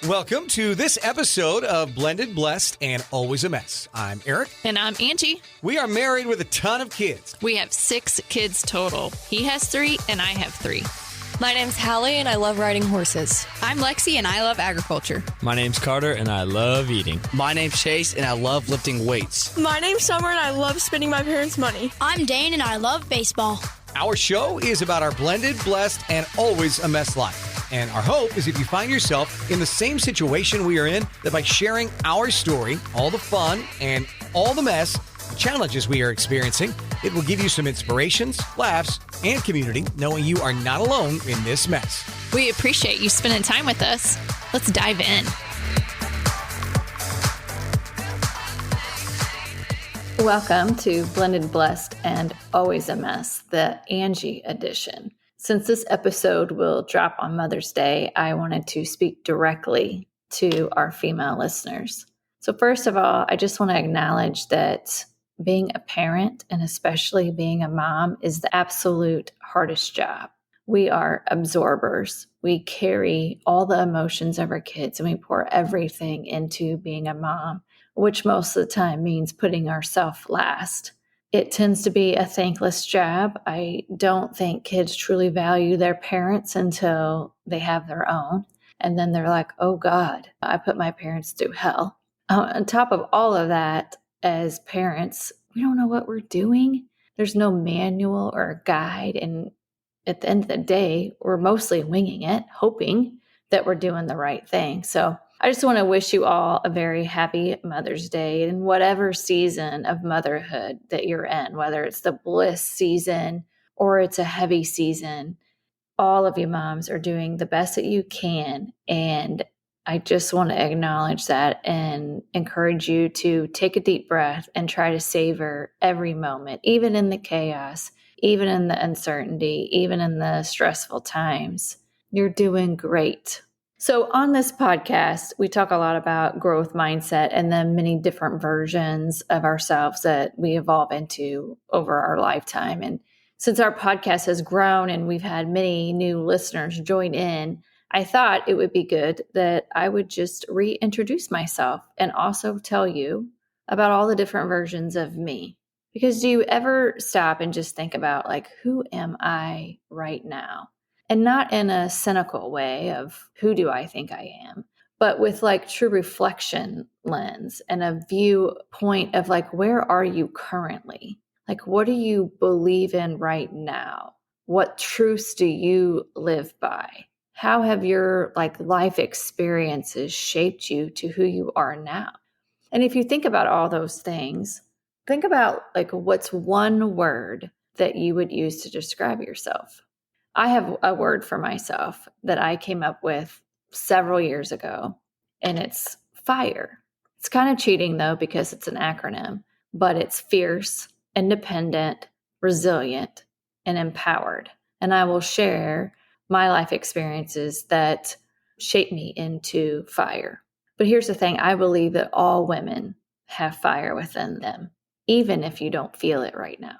Welcome to this episode of Blended, Blessed, and Always a Mess. I'm Eric. And I'm Angie. We are married with a ton of kids. We have 6 kids total. He has 3 and I have 3. My name's Hallie and I love riding horses. I'm Lexi and I love agriculture. My name's Carter and I love eating. My name's Chase and I love lifting weights. My name's Summer and I love spending my parents' money. I'm Dane and I love baseball. Our show is about our blended, blessed, and always a mess life. And our hope is if you find yourself in the same situation we are in, that by sharing our story, all the fun and all the mess, the challenges we are experiencing, it will give you some inspirations, laughs, and community, knowing you are not alone in this mess. We appreciate you spending time with us. Let's dive in. Welcome to Blended, Blessed, and Always a Mess, the Angie edition. Since this episode will drop on Mother's Day, I wanted to speak directly to our female listeners. So first of all, I just want to acknowledge that being a parent, and especially being a mom, is the absolute hardest job. We are absorbers. We carry all the emotions of our kids and we pour everything into being a mom, which most of the time means putting ourselves last. It tends to be a thankless job. I don't think kids truly value their parents until they have their own. And then they're like, oh God, I put my parents through hell. On top of all of that, as parents, we don't know what we're doing. There's no manual or guide. And at the end of the day, we're mostly winging it, hoping that we're doing the right thing. So I just want to wish you all a very happy Mother's Day in whatever season of motherhood that you're in, whether it's the bliss season or it's a heavy season. All of you moms are doing the best that you can. And I just want to acknowledge that and encourage you to take a deep breath and try to savor every moment, even in the chaos, even in the uncertainty, even in the stressful times. You're doing great. So on this podcast, we talk a lot about growth mindset and the many different versions of ourselves that we evolve into over our lifetime. And since our podcast has grown and we've had many new listeners join in, I thought it would be good that I would just reintroduce myself and also tell you about all the different versions of me. Because do you ever stop and just think about, like, who am I right now? And not in a cynical way of who do I think I am, but with like true reflection lens and a viewpoint of like, where are you currently? Like, what do you believe in right now? What truths do you live by? How have your like life experiences shaped you to who you are now? And if you think about all those things, think about like, what's one word that you would use to describe yourself? I have a word for myself that I came up with several years ago, and it's fire. It's kind of cheating though, because it's an acronym, but it's fierce, independent, resilient, and empowered. And I will share my life experiences that shaped me into fire. But here's the thing. I believe that all women have fire within them, even if you don't feel it right now.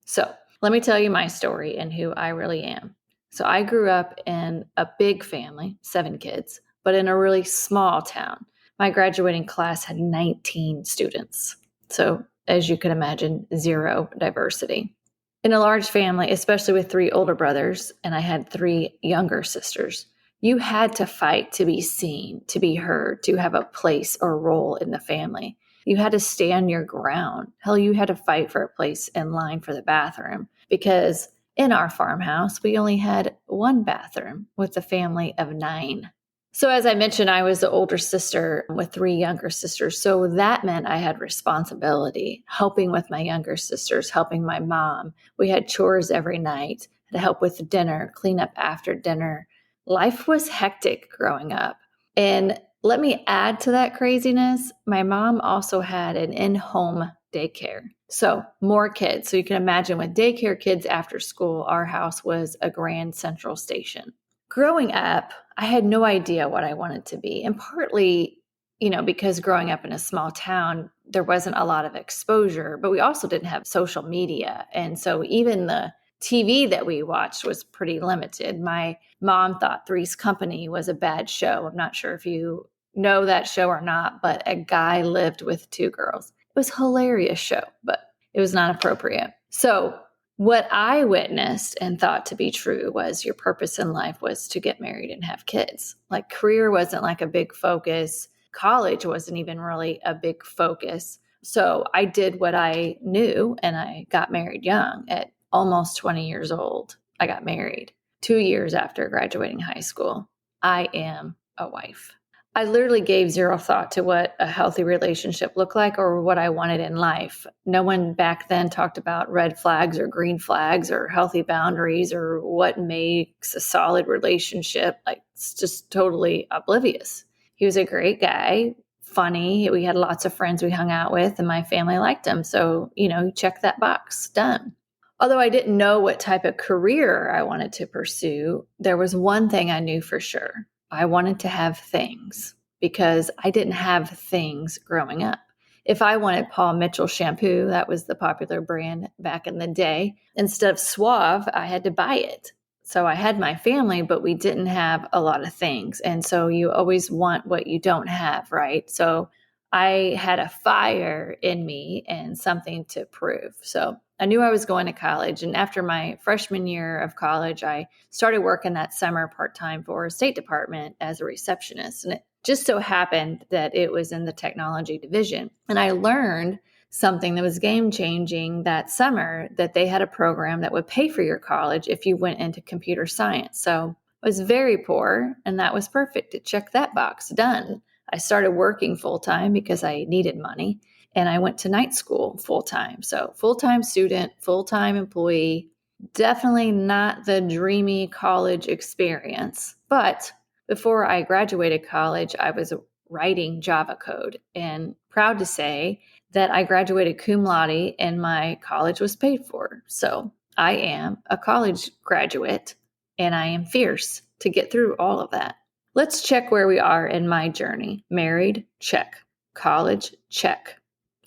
So let me tell you my story and who I really am. So I grew up in a big family, 7 kids, but in a really small town. My graduating class had 19 students. So as you can imagine, 0 diversity. In a large family, especially with 3 older brothers, and I had 3 younger sisters, you had to fight to be seen, to be heard, to have a place or role in the family. You had to stand your ground. Hell, you had to fight for a place in line for the bathroom, because in our farmhouse, we only had 1 bathroom with a family of 9. So as I mentioned, I was the older sister with 3 younger sisters. So that meant I had responsibility, helping with my younger sisters, helping my mom. We had chores every night, had to help with dinner, clean up after dinner. Life was hectic growing up. And let me add to that craziness, my mom also had an in-home daycare. So more kids. So you can imagine with daycare kids after school, our house was a grand central station. Growing up, I had no idea what I wanted to be. And partly, because growing up in a small town, there wasn't a lot of exposure, but we also didn't have social media. And so even the TV that we watched was pretty limited. My mom thought Three's Company was a bad show. I'm not sure if you know that show or not, but a guy lived with two girls. It was a hilarious show, but it was not appropriate. So what I witnessed and thought to be true was your purpose in life was to get married and have kids. Like career wasn't like a big focus. College wasn't even really a big focus. So I did what I knew and I got married young at almost 20 years old. I got married 2 years after graduating high school. I am a wife. I literally gave zero thought to what a healthy relationship looked like or what I wanted in life. No one back then talked about red flags or green flags or healthy boundaries or what makes a solid relationship. Like, it's just totally oblivious. He was a great guy, funny. We had lots of friends we hung out with and my family liked him. So, check that box, done. Although I didn't know what type of career I wanted to pursue, there was one thing I knew for sure. I wanted to have things because I didn't have things growing up. If I wanted Paul Mitchell shampoo, that was the popular brand back in the day, instead of Suave, I had to buy it. So I had my family, but we didn't have a lot of things. And so you always want what you don't have, right? So I had a fire in me and something to prove. So I knew I was going to college. And after my freshman year of college, I started working that summer part-time for a State Department as a receptionist. And it just so happened that it was in the technology division. And I learned something that was game-changing that summer, that they had a program that would pay for your college if you went into computer science. So I was very poor, and that was perfect to check that box, done. I started working full-time because I needed money. And I went to night school full-time. So full-time student, full-time employee, definitely not the dreamy college experience. But before I graduated college, I was writing Java code and proud to say that I graduated cum laude and my college was paid for. So I am a college graduate and I am fierce to get through all of that. Let's check where we are in my journey. Married, check. College, check.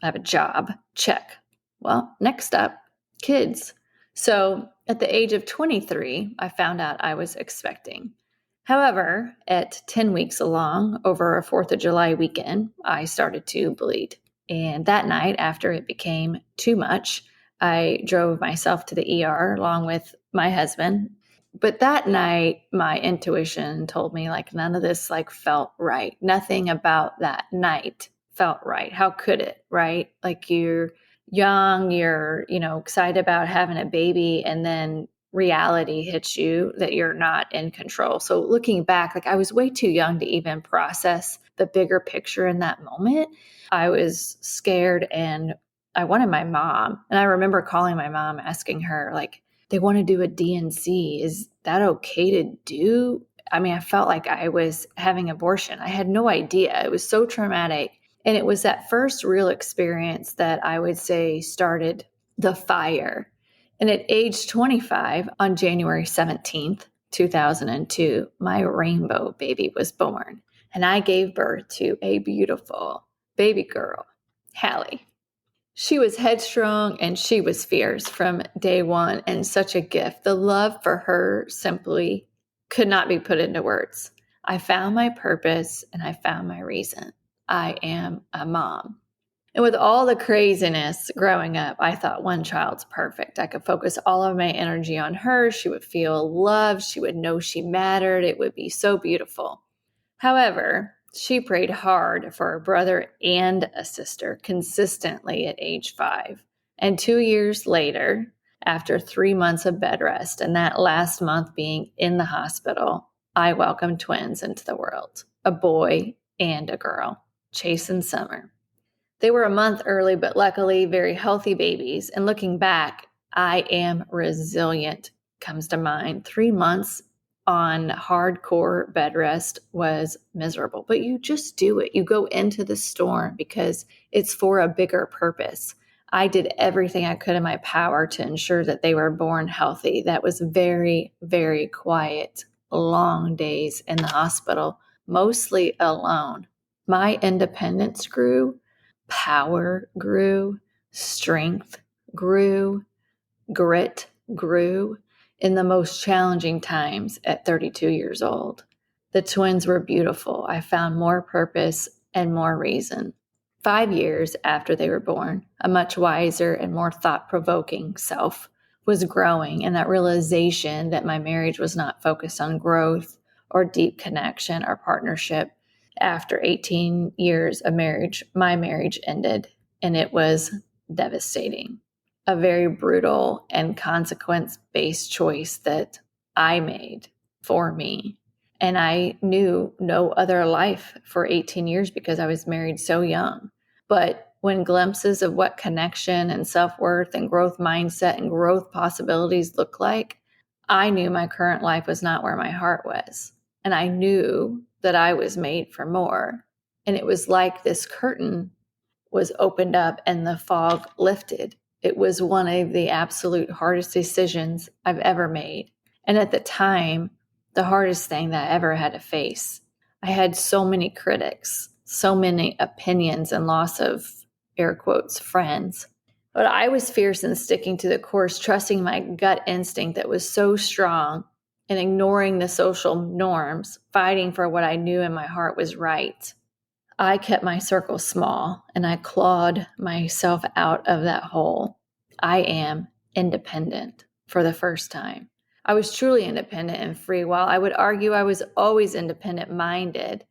I have a job, check. Well, next up, kids. So at the age of 23, I found out I was expecting. However, at 10 weeks along, over a 4th of July weekend, I started to bleed. And that night, after it became too much, I drove myself to the ER along with my husband. But that night, my intuition told me none of this felt right. Nothing about that night felt right. How could it, right? You're young, you're, excited about having a baby, and then reality hits you that you're not in control. So looking back, I was way too young to even process the bigger picture in that moment. I was scared and I wanted my mom. And I remember calling my mom, asking her, they want to do a DNC. Is that okay to do? I mean, I felt like I was having abortion. I had no idea. It was so traumatic. And it was that first real experience that I would say started the fire. And at age 25, on January 17th, 2002, my rainbow baby was born. And I gave birth to a beautiful baby girl, Hallie. She was headstrong and she was fierce from day one and such a gift. The love for her simply could not be put into words. I found my purpose and I found my reason. I am a mom. And with all the craziness growing up, I thought one child's perfect. I could focus all of my energy on her. She would feel loved. She would know she mattered. It would be so beautiful. However, she prayed hard for a brother and a sister consistently at age 5. And 2 years later, after 3 months of bed rest and that last month being in the hospital, I welcomed twins into the world, a boy and a girl, Chase and Summer. They were a month early, but luckily very healthy babies. And looking back, I am resilient comes to mind. 3 months on hardcore bed rest was miserable, but you just do it. You go into the storm because it's for a bigger purpose. I did everything I could in my power to ensure that they were born healthy. That was very, very quiet, long days in the hospital, mostly alone. My independence grew. Power grew, strength grew, grit grew in the most challenging times at 32 years old. The twins were beautiful. I found more purpose and more reason. 5 years after they were born, a much wiser and more thought-provoking self was growing, and that realization that my marriage was not focused on growth or deep connection or partnership. After 18 years of marriage, my marriage ended, and it was devastating. A very brutal and consequence-based choice that I made for me. And I knew no other life for 18 years because I was married so young. But when glimpses of what connection and self-worth and growth mindset and growth possibilities look like, I knew my current life was not where my heart was. And I knew that I was made for more. And it was like this curtain was opened up and the fog lifted. It was one of the absolute hardest decisions I've ever made. And at the time, the hardest thing that I ever had to face. I had so many critics, so many opinions, and loss of, air quotes, friends. But I was fierce in sticking to the course, trusting my gut instinct that was so strong and ignoring the social norms, fighting for what I knew in my heart was right. I kept my circle small and I clawed myself out of that hole. I am independent for the first time. I was truly independent and free. While I would argue I was always independent-minded,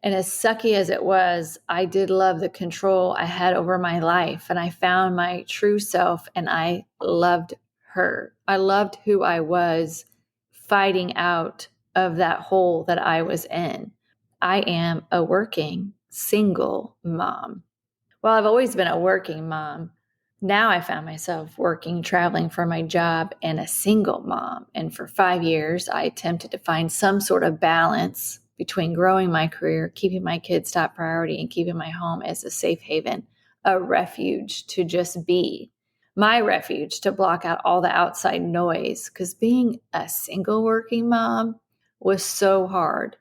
and as sucky as it was, I did love the control I had over my life, and I found my true self, and I loved her. I loved who I was, fighting out of that hole that I was in. I am a working single mom. Well, I've always been a working mom. Now I found myself working, traveling for my job, and a single mom. And for 5 years, I attempted to find some sort of balance between growing my career, keeping my kids top priority, and keeping my home as a safe haven, a refuge to just be. My refuge to block out all the outside noise. Because being a single working mom was so hard.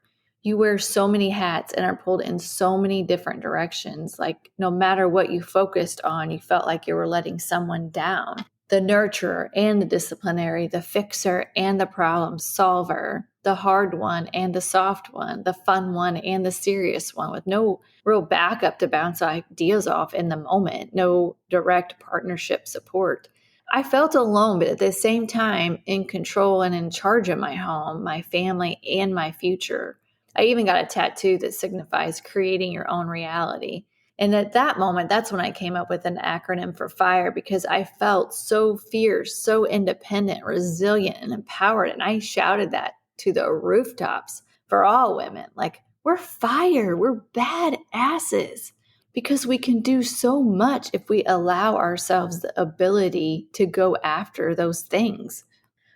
You wear so many hats and are pulled in so many different directions. Like no matter what you focused on, you felt like you were letting someone down. The nurturer and the disciplinary, the fixer and the problem solver, the hard one and the soft one, the fun one and the serious one, with no real backup to bounce ideas off in the moment, no direct partnership support. I felt alone, but at the same time in control and in charge of my home, my family, and my future. I even got a tattoo that signifies creating your own reality. And at that moment, that's when I came up with an acronym for FIRE, because I felt so fierce, so independent, resilient, and empowered. And I shouted that to the rooftops for all women. Like, we're fire, we're badasses, because we can do so much if we allow ourselves the ability to go after those things.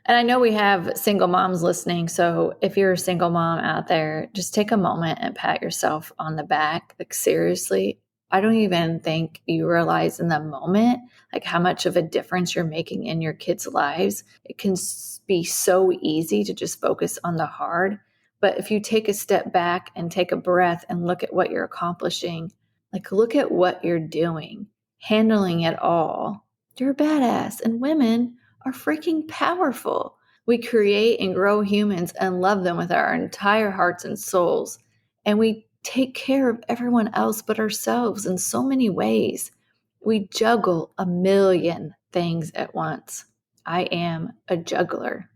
And I know we have single moms listening. So if you're a single mom out there, just take a moment and pat yourself on the back. Like seriously, I don't even think you realize in the moment, like how much of a difference you're making in your kids' lives. It can be so easy to just focus on the hard. But if you take a step back and take a breath and look at what you're accomplishing, like look at what you're doing, handling it all, you're a badass. And women are freaking powerful. We create and grow humans and love them with our entire hearts and souls. And we take care of everyone else but ourselves in so many ways. We juggle a million things at once. I am a juggler.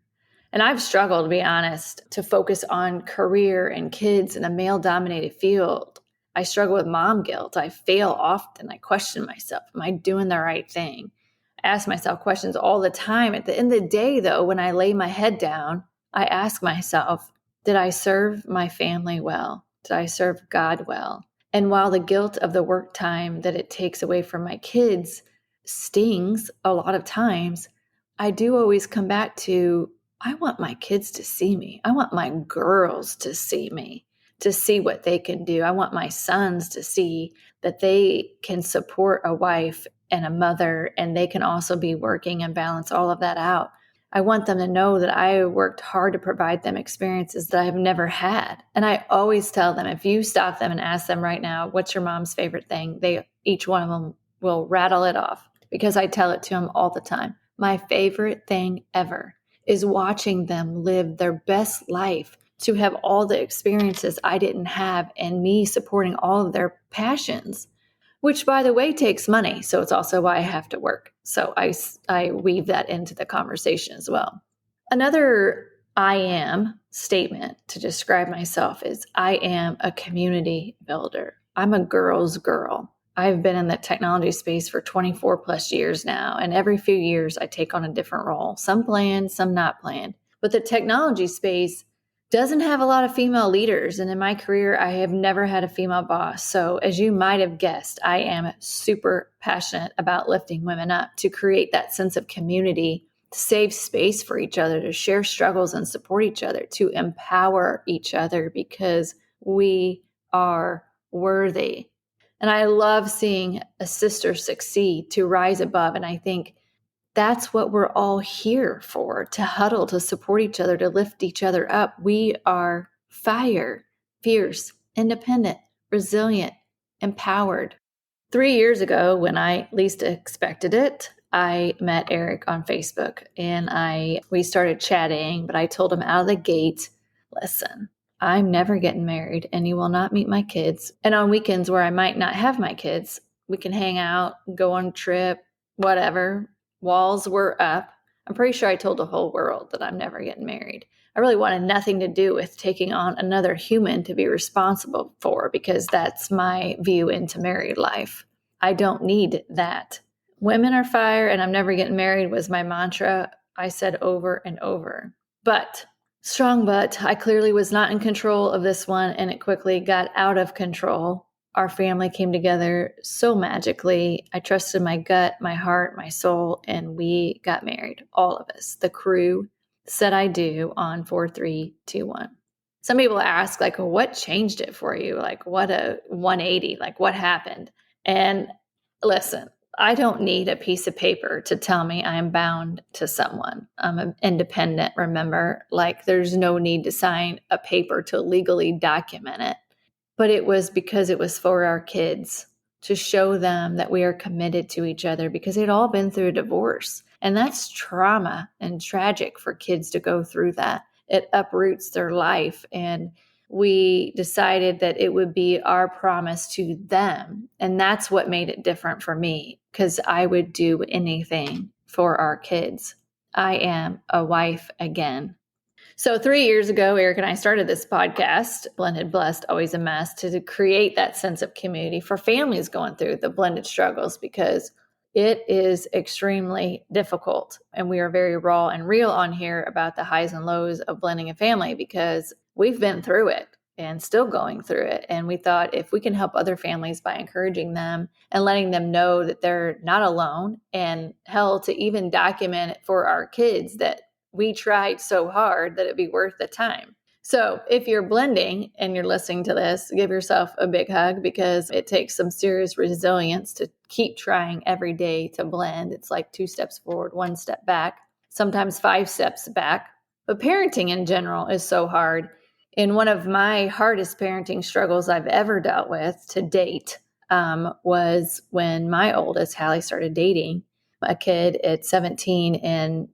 And I've struggled, to be honest, to focus on career and kids in a male-dominated field. I struggle with mom guilt. I fail often. I question myself. Am I doing the right thing? I ask myself questions all the time. At the end of the day, though, when I lay my head down, I ask myself, did I serve my family well? Did I serve God well? And while the guilt of the work time that it takes away from my kids stings a lot of times, I do always come back to, I want my kids to see me. I want my girls to see me, to see what they can do. I want my sons to see that they can support a wife and a mother, and they can also be working and balance all of that out. I want them to know that I worked hard to provide them experiences that I've never had. And I always tell them, if you stop them and ask them right now, what's your mom's favorite thing? Each one of them will rattle it off, because I tell it to them all the time. My favorite thing ever is watching them live their best life, to have all the experiences I didn't have, and me supporting all of their passions, which, by the way, takes money. So it's also why I have to work. So I weave that into the conversation as well. Another I am statement to describe myself is I am a community builder. I'm a girl's girl. I've been in the technology space for 24 plus years now, and every few years I take on a different role, some planned, some not planned. But the technology space doesn't have a lot of female leaders, and in my career, I have never had a female boss. So as you might have guessed, I am super passionate about lifting women up, to create that sense of community, to save space for each other, to share struggles and support each other, to empower each other, because we are worthy. And I love seeing a sister succeed, to rise above. And I think that's what we're all here for, to huddle, to support each other, to lift each other up. We are fire, fierce, independent, resilient, empowered. 3 years ago, when I least expected it, I met Eric on Facebook, and we started chatting, but I told him out of the gate, listen, I'm never getting married, and you will not meet my kids. And on weekends where I might not have my kids, we can hang out, go on a trip, whatever. Walls were up. I'm pretty sure I told the whole world that I'm never getting married. I really wanted nothing to do with taking on another human to be responsible for, because that's my view into married life. I don't need that. Women are fire, and I'm never getting married was my mantra. I said over and over. But I clearly was not in control of this one, and it quickly got out of control. Our family came together so magically. I trusted my gut, my heart, my soul, and we got married. All of us. The crew said I do on 4, 3, 2, 1. Some people ask, like, well, what changed it for you? Like, what a 180? Like, what happened? And listen, I don't need a piece of paper to tell me I'm bound to someone. I'm independent, remember? Like, there's no need to sign a paper to legally document it. But it was because it was for our kids, to show them that we are committed to each other, because they'd all been through a divorce. And that's trauma and tragic for kids to go through that. It uproots their life. And we decided that it would be our promise to them. And that's what made it different for me, because I would do anything for our kids. I am a wife again. So 3 years ago, Eric and I started this podcast, Blended, Blessed, Always a Mess, to create that sense of community for families going through the blended struggles, because it is extremely difficult. And we are very raw and real on here about the highs and lows of blending a family, because we've been through it and still going through it. And we thought, if we can help other families by encouraging them and letting them know that they're not alone, and hell, to even document it for our kids that we tried so hard, that it'd be worth the time. So if you're blending and you're listening to this, give yourself a big hug, because it takes some serious resilience to keep trying every day to blend. It's like 2 steps forward, 1 step back, sometimes 5 steps back. But parenting in general is so hard. And one of my hardest parenting struggles I've ever dealt with to date was when my oldest, Hallie, started dating a kid at 17. And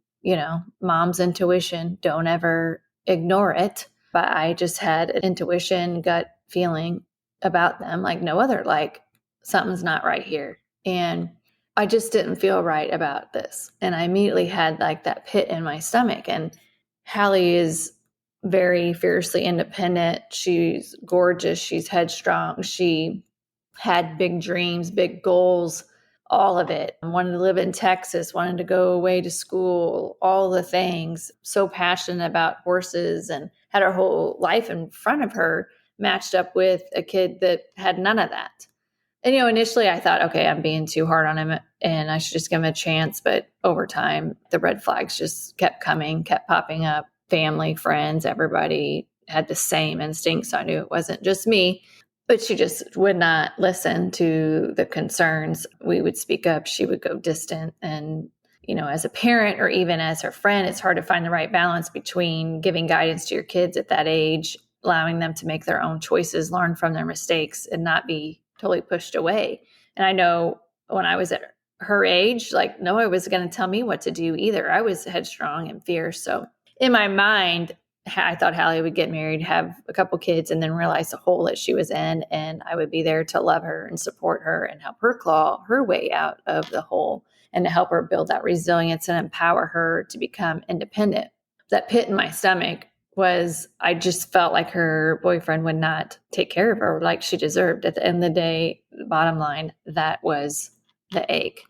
mom's intuition, don't ever ignore it. But I just had an intuition, gut feeling about them like no other, like something's not right here. And I just didn't feel right about this. And I immediately had like that pit in my stomach. And Hallie is very fiercely independent. She's gorgeous. She's headstrong. She had big dreams, big goals, all of it. Wanted to live in Texas, wanted to go away to school, all the things. So passionate about horses, and had her whole life in front of her, matched up with a kid that had none of that. And, initially I thought, okay, I'm being too hard on him and I should just give him a chance. But over time, the red flags just kept coming, kept popping up. Family, friends, everybody had the same instincts. So I knew it wasn't just me. But she just would not listen to the concerns. We would speak up. She would go distant. And, as a parent or even as her friend, it's hard to find the right balance between giving guidance to your kids at that age, allowing them to make their own choices, learn from their mistakes, and not be totally pushed away. And I know when I was at her age, like no one was going to tell me what to do either. I was headstrong and fierce. So in my mind, I thought Hallie would get married, have a couple kids, and then realize the hole that she was in. And I would be there to love her and support her and help her claw her way out of the hole and to help her build that resilience and empower her to become independent. That pit in my stomach was, I just felt like her boyfriend would not take care of her like she deserved. At the end of the day, the bottom line, that was the ache.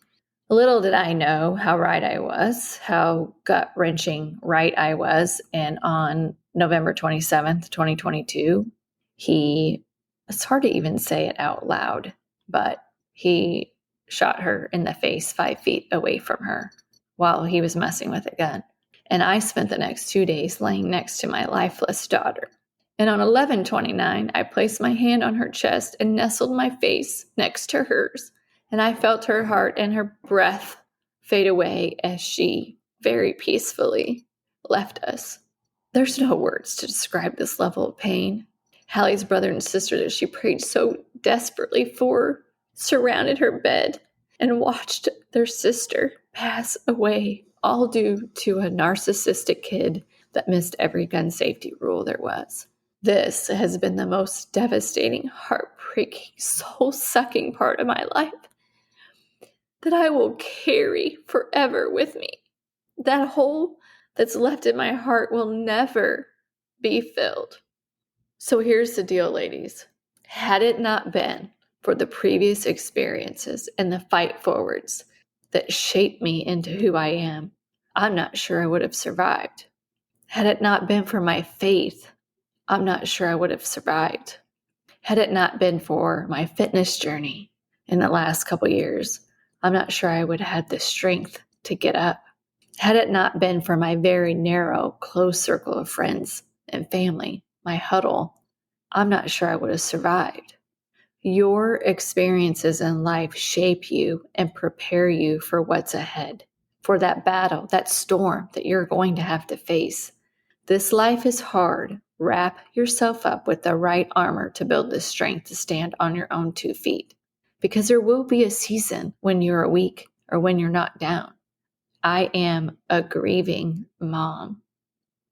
Little did I know how right I was, how gut-wrenching right I was. And on November 27th, 2022, it's hard to even say it out loud, but he shot her in the face 5 feet away from her while he was messing with a gun. And I spent the next 2 days laying next to my lifeless daughter. And on 11/29, I placed my hand on her chest and nestled my face next to hers. And I felt her heart and her breath fade away as she very peacefully left us. There's no words to describe this level of pain. Hallie's brother and sister that she prayed so desperately for surrounded her bed and watched their sister pass away, all due to a narcissistic kid that missed every gun safety rule there was. This has been the most devastating, heartbreaking, soul-sucking part of my life that I will carry forever with me. That hole that's left in my heart will never be filled. So here's the deal, ladies. Had it not been for the previous experiences and the fight forwards that shaped me into who I am, I'm not sure I would have survived. Had it not been for my faith, I'm not sure I would have survived. Had it not been for my fitness journey in the last couple years, I'm not sure I would have had the strength to get up. Had it not been for my very narrow, close circle of friends and family, my huddle, I'm not sure I would have survived. Your experiences in life shape you and prepare you for what's ahead, for that battle, that storm that you're going to have to face. This life is hard. Wrap yourself up with the right armor to build the strength to stand on your own 2 feet. Because there will be a season when you're weak or when you're not down. I am a grieving mom.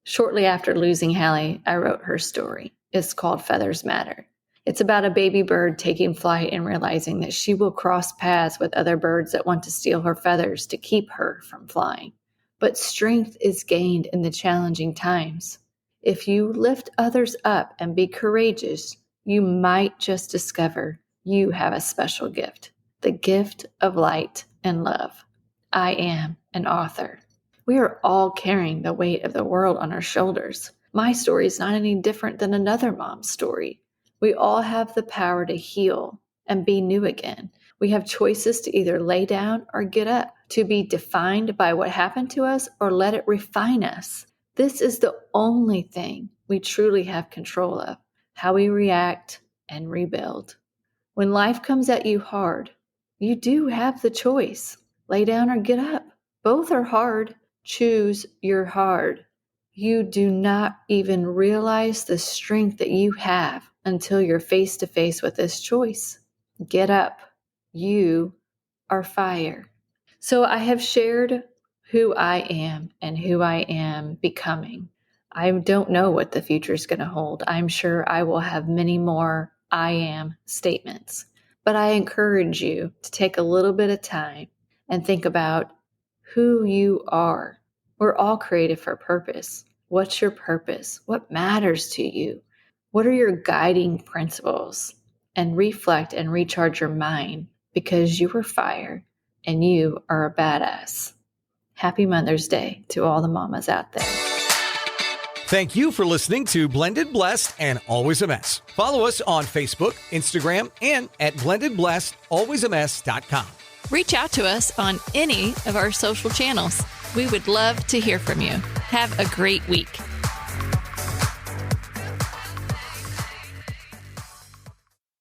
Shortly after losing Hallie, I wrote her story. It's called Feathers Matter. It's about a baby bird taking flight and realizing that she will cross paths with other birds that want to steal her feathers to keep her from flying. But strength is gained in the challenging times. If you lift others up and be courageous, you might just discover you have a special gift, the gift of light and love. I am an author. We are all carrying the weight of the world on our shoulders. My story is not any different than another mom's story. We all have the power to heal and be new again. We have choices to either lay down or get up, to be defined by what happened to us or let it refine us. This is the only thing we truly have control of, how we react and rebuild. When life comes at you hard, you do have the choice. Lay down or get up. Both are hard. Choose your hard. You do not even realize the strength that you have until you're face to face with this choice. Get up. You are fire. So I have shared who I am and who I am becoming. I don't know what the future is going to hold. I'm sure I will have many more I am statements. But I encourage you to take a little bit of time and think about who you are. We're all created for purpose. What's your purpose? What matters to you? What are your guiding principles? And reflect and recharge your mind because you are fire and you are a badass. Happy Mother's Day to all the mamas out there. Thank you for listening to Blended, Blessed, and Always a Mess. Follow us on Facebook, Instagram, and at blendedblessedalwaysamess.com. Reach out to us on any of our social channels. We would love to hear from you. Have a great week.